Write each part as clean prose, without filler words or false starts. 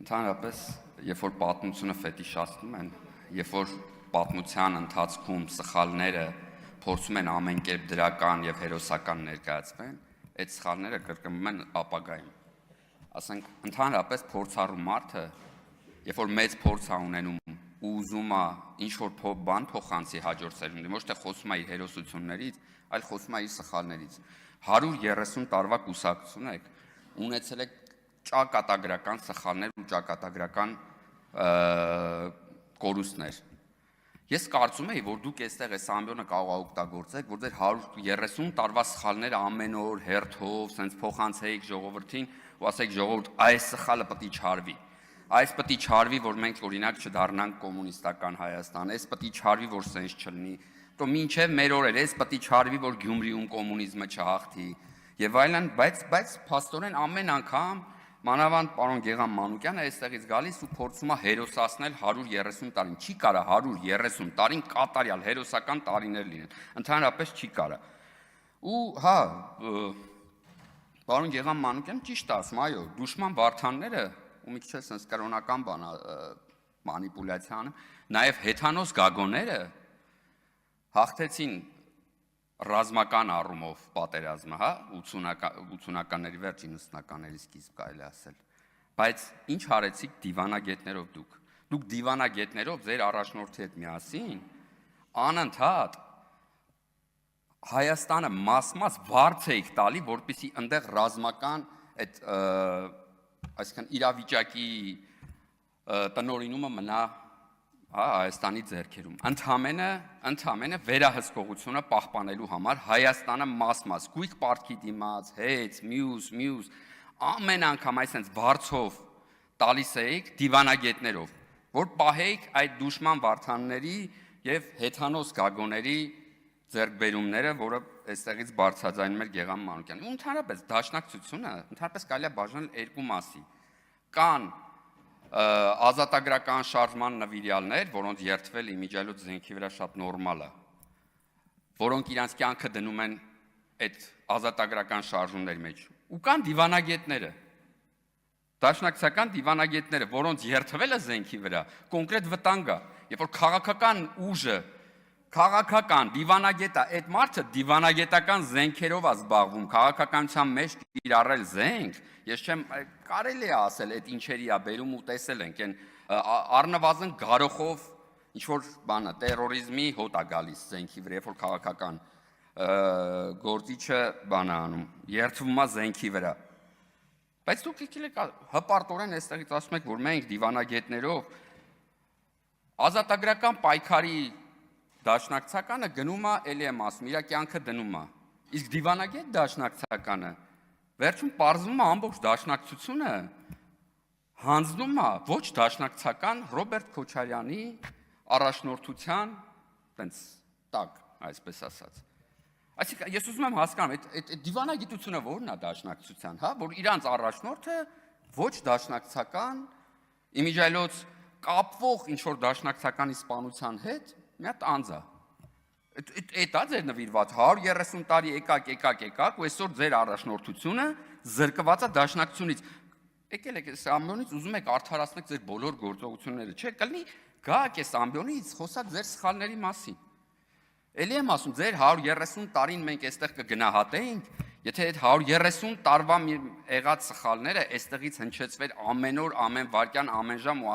Ընդհանրապես, երբ որ պատմությունը ֆետիշացնում են, երբ որ պատմության ընթացքում սխալները փորձում են ամեն կերպ դրական եւ հերոսական ներկայացվեն, այդ սխալները կրկնվում են ապագայում։ Ասենք, ընդհանրապես փորձառու մարդը, երբ որ մեծ փորձ է ունենում ու ուզում է ինչ որ բան փոխանցի հաջորդ սերունդին, ոչ թե խոսում է իր հերոսություններից, այլ խոսում է իր սխալներից։ 130 տարվա կուսակցություն եք, ունեցել եք ճակատագրական սխալներ ու ճակատագրական կորուստներ։ Ես կարծում եի, որ դուք այստեղ այս ամբիոնը կարող եք օգտագործել, որ ձեր 130 տարվա սխալները ամեն օր հերթով, սենց փոխանցեիք ժողովրդին ու ասեիք ժողովուրդ, այս սխալը պետք է չարվի։ Այս պետք է չարվի, որ մենք օրինակ չդառնանք կոմունիստական Հայաստան, այս պետք է չարվի, որ սենց չլինի։ Դու մինչև մեր օրեր, այս պետք է չարվի, որ Գյումրիում կոմունիզմը չհաղթի։ Եվ այլն, բայց փաստորեն ամեն անգամ մանավանդ պարոն Գեգամ Մանուկյանը այստեղից գալիս ու փորձում է հերոսացնել 130 տարին։ Չի կարա 130 տարին կատարյալ հերոսական տարիներ լինեն։ Ընդհանրապես չի կարա։ Ու հա, պարոն Գեգամ Մանուկյանը ճիշտ է ասում, այո, դուշման վարդանները ու մի քիչ sense կրոնական բան մանիպուլյացիան, նաև հեթանոս գագոները հաղթեցին ռազմական առումով պատերազմը, հա, 80-ականների վերջին 90-ականների սկիզբ կարելի ասել։ Բայց ինչ արեցիք դիվանագետներով դուք։ Դուք դիվանագետներով ձեր առաջնորդի հետ միասին անընդհատ Հայաստանը մաս-մաս վարձ էիք տալի, որպեսզի այնտեղ ռազմական այդ այսինքն իրավիճակի տնօրինումը մնա Հայաստանի ձեռքերում։ Ընդամենը վերահսկողությունը պահպանելու համար Հայաստանը մաս-մաս, գույք պարտքի դիմաց, հեծ, մյուս, ամեն անգամ այսենց վարձով տալիս էիք դիվանագետներով, որ պահեիք այդ դուշման վարդանների եւ հեթանոս գագոների ձեռքբերումները, որը այստեղից բարձրաձայնում էր Գեգամ Մանուկյանը։ Ու ընդհանրապես դաշնակցությունը, ընդհանրապես կարելի է բաժանել երկու մասի։ Կան ազատագրական շարժման նվիրյալներ, որոնց երթվել իմիջիայլոց զենքի վրա շատ նորմալ է, որոնք իրանց կյանքը դնում են այդ ազատագրական շարժումների մեջ։ Ու կան դիվանագետները, դաշնակցական դիվանագետները, որոնց երթվելը զենքի վրա կոնկրետ վտանգ է, երբ որ քաղաքական ուժը, քաղաքական դիվանագետը, այդ մարդը դիվանագետական զենքերով է զբաղվում, քաղաքականության մեջ կիրառել զենք, ես չեմ կարելի է ասել այդ ինչերի է բերում ու տեսել ենք, այն առնվազն գարոխով ինչ որ բանը տերորիզմի հոտ է գալիս զենքի վրա, երբ որ քաղաքական գործիչը բան է անում, երթվում է զենքի վրա։ Բայց դուք եկել եք հպարտորեն այստեղից ասում եք, որ մենք դիվանագետներով ազատագրական պայքարի դաշնակցականը գնում է, էլի եմ ասում, իր կյանքը դնում է։ Իսկ դիվանագետ դաշնակցականը վերջում պարզվում է ամբողջ դաշնակցությունը հանձնում է ոչ դաշնակցական Ռոբերտ Քոչարյանի առաջնորդության տենց տակ, այսպես ասած։ Այսինքն ես ուզում եմ հասկանամ, այդ դիվանագիտությունը որն է դաշնակցության, հա, որ իրանց առաջնորդը ոչ դաշնակցական իմիջիայլոց կապվող ինչ որ դաշնակցականի սպանության հետ մի հատ անձ է։ Այդ է ձեր նվիրված 130 տարի եկակ ու այսօր ձեր առաջնորդությունը զրկված է դաշնակցությունից։ Եկել եք այս ամբիոնից ուզում եք արդարացնել ձեր բոլոր գործողությունները, չէ՞, կլինի գաք այս ամբիոնից խոսակ ձեր սխալների մասին։ Էլի եմ ասում, ձեր 130 տարին մենք այստեղ կգնահատեինք, եթե այդ 130 տարվա եղած սխալները այստեղից հնչեցվեր ամեն օր, ամեն վայրկյան, ամեն ժամ ու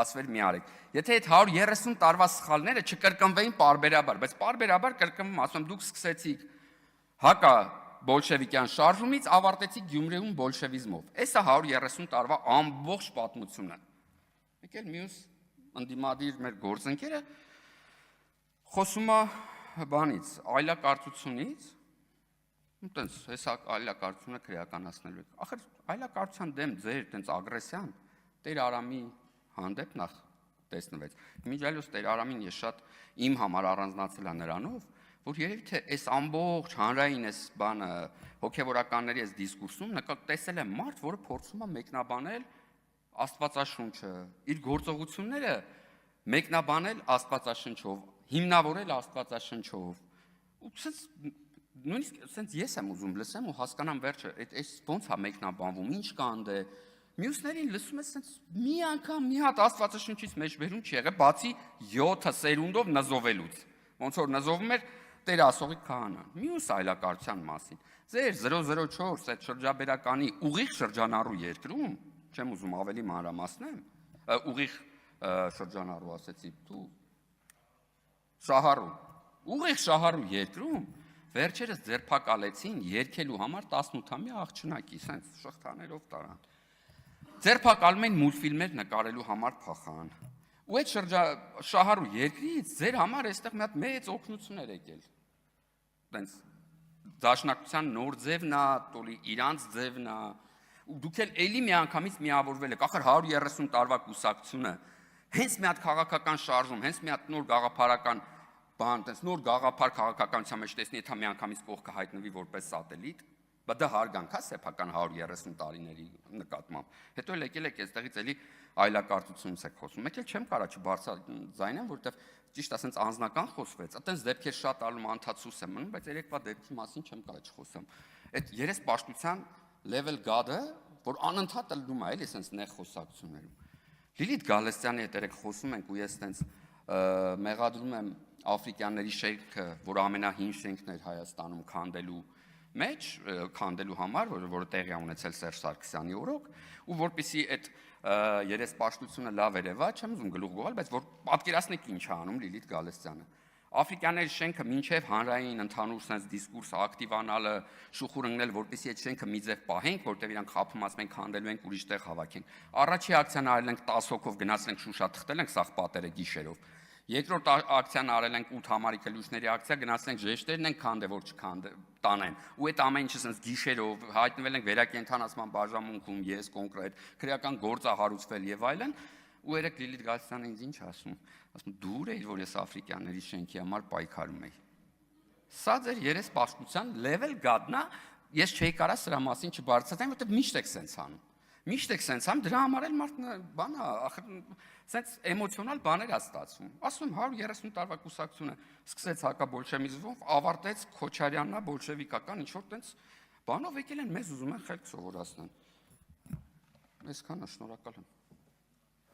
ասվեր մի արեք։ Եթե այդ 130 տարվա սխալները չկրկնվեին պարբերաբար, բայց պարբերաբար կրկնվում, ասում եմ, դուք սկսեցիք հակա բոլշևիկյան շարժումից, ավարտեցիք Գյումրիում բոլշևիզմով։ Էսա 130 տարվա ամբողջ պատմությունը։ Եկել մյուս ընդդիմադիր մեր գործընկերը խոսում է բանից, այլակարծությունից, տենց հեսա այլակարծությունը քրեականացնելու եք։ Ախր այլակարծության դեմ ձեր տենց ագրեսիան Տեր Արամի հանդեպ նախ տեսնվեց։ Միջայլոց Տեր Արամին ես շատ իմ համար առանձնացել է նրանով, որ երևի թե այս ամբողջ հանրային այս բանը հոգևորականների այս դիսկուրսում տեսել եմ մարդ, որը փորձում է մեկնաբանել Աստվածաշունչը, իր գործողությունները մեկնաբանել Աստվածաշնչով, հիմնավորել Աստվածաշնչով։ Ու նույնիսկ sense ես եմ ուզում լսեմ ու հասկանամ վերջը, այս ոնց է մեկնաբանվում, ինչ կա անդե, Մյուսներին լսում ես sense մի անգամ մի հատ Աստվածաշնչից մեջ վերում չի եղել, բացի 7 սերունդով նզովելուց։ Ոնց որ նզովում էր Տեր ասողի քահանան։ Մյուս այլակարության մասին։ Ձեր 004 այդ շրջաբերականի ուղիղ շրջանառու երկրում, չեմ ուզում ավելի մանրամասնեմ, ուղիղ շրջանառու ասեցի, դու շահառու, ուղիղ շահառու երկրում վերջերս ձերբակալեցին երկելու համար 18-ամյա աղջնակի, սենց շղթաներով տարան։ Ձերբակալում են մուլտֆիլմեր նկարելու համար փախան։ Ու այդ շահառու երկրից ձեր համար այստեղ մի հատ մեծ օգնություն էր եկել։ Տենց դաշնակցության նոր ձևն է, տոլի իրանց ձևն է, ու դուք էլ էլի մի անգամից միավորվել եք, ախր 130 տարվա կուսակցությունը, հենց մի հատ քաղաքական շարժում, հենց մի հատ նոր գաղափարական բան, տենց նոր գաղափար քաղաքականության մեջ տեսնի, եթե մի անգամից կողքը հայտնվի որպես սատելիտ, բայց դա հարգանք է սեփական 130 տարիների նկատմամբ։ Հետո էլ եկել եք այստեղից էլի այլակարծությունից եք խոսում։ Մեկ էլ չեմ կարա չբարձրաձայնեմ, որովհետև ճիշտ ասենց անձնական խոսվեց, այտենց դեպքեր շատ ալում անթացուս եմ մնում, բայց երեկվա դեպքի մասին չեմ կարա չխոսեմ։ Այդ երեսպաշտության level God-ը, որ անընդհատ լնում է, էլի ասենց նեղ խոսակցություններում։ Լիլիթ Գալստյանի հետ երեք խոսում ենք ու ես այտենց մեղադրում եմ Աֆրիկյանների շենքը, որ ամենահին շենքն էր Հայաստանում քանդելու համար, որը տեղի է ունեցել Սերժ Սարգսյանի օրոք, ու որպեսզի այդ երեսպաշտությունը լավ երևա, չեմ ուզում գլուխ գողալ, բայց որ պատկերացնեք ինչ է անում Լիլիթ Գալստյանը։ Աֆրիկյանների շենքը մինչև հանրային ընդհանուր sense դիսկուրսը ակտիվանալը, շուխուր ընկնել, որպեսզի այդ շենքը մի ձև պահենք, որտեղ իրանք խափում ասում են քանդելու ենք ուրիշ տեղ հավաքենք։ Առաջի ակցիան արել ենք 10 հոգով գնացել ենք Շուշա թխտել ենք սաղ պատերը գիշերով։ Երկրորդ ակցիան արել ենք 8 համարի կլուշների ակցիա, գնացել ենք ժեշտերն ենք քանդե, որ չտանեն։ Ու այդ ամեն ինչը sense գիշերով հայտնվել ենք վերակենդանացման բաժանմունքում, ես կոնկրետ քրեական գործ է հարուցվել եւ այլն։ Ու երեք Լիլիթ Գալստյանը ինձ ինչ ասում։ Ասում դուր էիր, որ ես աֆրիկյանների շենքի համար պայքարում եի։ Սա ձեր երեսպաշտության level God-ն է, ես չէի կարա սրա մասին չբարձրացնեմ, որտեղ միշտ եք սենց անում։ Միշտ եք սենց անում, դրա համար էլ մարդն բան է, ախր սենց էմոցիոնալ բաներ է ստացվում։ Ասում 130 տարվա կուսակցությունը սկսեց հակաբոլշևիզմով, ավարտեց Քոչարյաննա բոլշևիկական ինչ որ տենց բանով եկել են մեզ ուզում են խելք սովորացնել։ Այսքանը, շնորհակալ եմ։